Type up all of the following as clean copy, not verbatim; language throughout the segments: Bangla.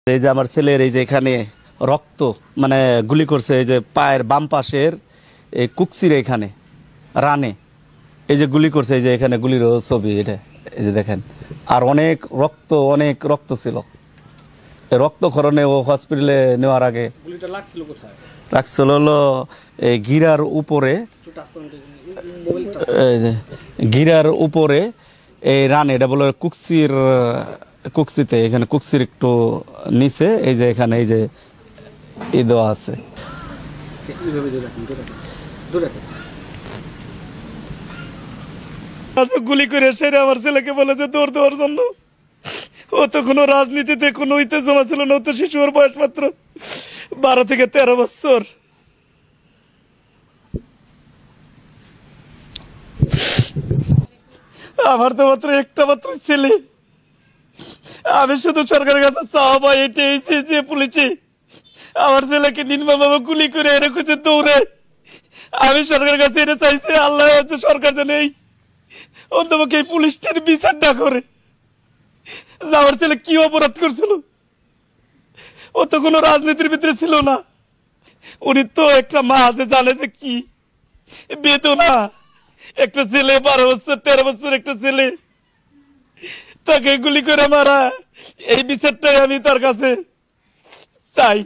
এই যে আমার ছেলের এই যে এখানে রক্ত মানে গুলি করছে, এই যে পায়ের বাম পাশের এই কুকসির এখানে রানে এই যে গুলি করছে, এই যে এখানে গুলির ছবি, এটা এই যে দেখেন। আর অনেক রক্ত ছিল। রক্তক্ষরণে ও হসপিটালে নেওয়ার আগে লাগছিল হলো এই গিরার উপরে এই রান, এটা বলে কুকসিতে, এখানে কুকসির একটু নিচে এই যে এখানে এই যে দেওয়া আছে। গুলি করে সেরে আমার ছেলেকে বলেছে দৌড় দেওয়ার জন্য। ও তো কোনো রাজনীতিতে কোনো জমা ছিল না, ও তো শিশু, ওর বয়স মাত্র 12 থেকে 13 বছর। আমার তো মাত্র একটা মাত্র ছেলে। আমি শুধু সরকারের কাছে চাওয়া এটাই যে পুলিশে আমার ছেলেকে নির্মমভাবে গুলি করে রেখেছে দৌড়ে। আমি সরকারের কাছে এটা চাইছি, আল্লাহ হচ্ছে সরকার যেন এই অন্তপক্ষে এই পুলিশটার বিচার না করে। আমার ছেলে কি অপরাধ করছিল? ও তো কোনো রাজনীতির ভিতরে ছিল না। উনি তো একটা মা আছে, জানে যে কি বেদনা। একটা ছেলে 12 বছর 13 বছর একটা ছেলে, তাকে গুলি করে মারা। এই বিচারটাই আমি তার কাছে চাই।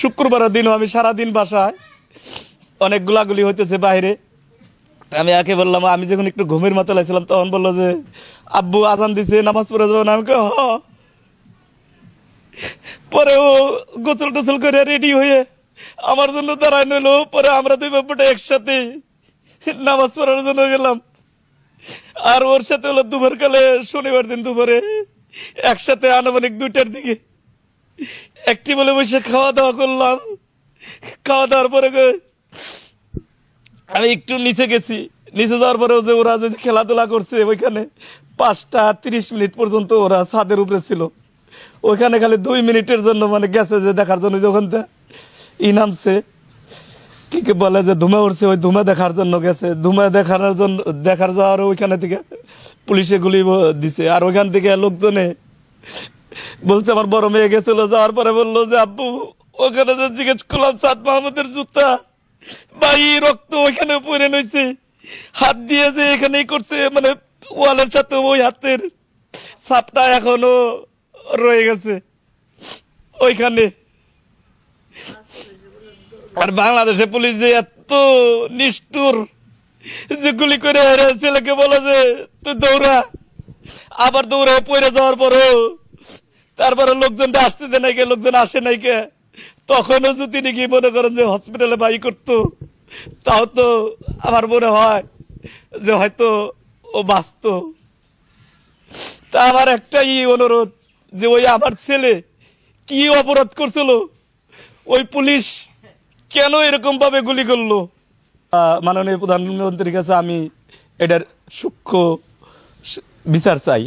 শুক্রবারের দিনও আমি সারাদিন বাসায়, অনেক গুলাগুলি হইতেছে বাইরে। আমি একে বললাম, আমি যখন একটু ঘুমের মাথায় লাগছিলাম তখন বললো যে আব্বু আজান দিছে, নামাজ পড়ে যাবো না? আমি পরে ও গোসল টোসল করে রেডি হয়ে আমার জন্য দাঁড়ায় নিল। পরে আমরা দুই বাপ্পাটা একসাথে নামাজ পড়ার জন্য গেলাম। আর ওর সাথে হলো দুপুর কালে, শনিবার দিন দুপুরে একসাথে আনুমানিক 2টার দিকে একটি বলে বসে খাওয়া দাওয়া করলাম। খাওয়া দাওয়ার পরে আমি একটু নিচে গেছি। নিচে যাওয়ার পরে যে ওরা যে খেলাধুলা করছে ওইখানে 5টা 30 মিনিট পর্যন্ত ওরা ছাদের উপরে ছিল। ওইখানে খালি 2 মিনিটের জন্য মানে গেছে যে দেখার জন্য, যখন নামছে ঠিক বলে যে ধুমা উঠছে, ওই ধুমা দেখার জন্য গেছে। ধুমা দেখার যাওয়ার ওইখানে থেকে পুলিশে গুলি দিছে। আর ওইখান থেকে লোকজনে বলছে আমার বড় মেয়ে গেছিল, যাওয়ার পরে বললো যে আব্বু ওখানে যে জিজ্ঞেস করলাম সাদ মাহমুদের জুতা ভাই রক্ত ওইখানে পরে নইছে, হাত দিয়ে যে এখানেই করছে, মানে ওয়ালের সাথে ওই হাতের ছাপটা এখনো রয়ে গেছে ওইখানে। আর বাংলাদেশে পুলিশ যে এত নিষ্ঠুর যে গুলি করে ছেলেকে বলে যে তুই দৌড়া, আবার দৌড়ে পড়ে যাওয়ার পরেও তারপরে লোকজনটা আসতে দেয় নাই কে, লোকজন আসে নাই কে। তখনও যদি নাকি মনে করেন যে হসপিটালে বাই করতো, তাও তো আমার মনে হয় যে হয়তো ও বাঁচত। তা আমার একটাই অনুরোধ যে ওই আমার ছেলে কি অপরাধ করছিল, ওই পুলিশ কেন এরকম ভাবে গুলি করলো? মাননীয় প্রধানমন্ত্রীর কাছে আমি এটার সূক্ষ্ম বিচার চাই।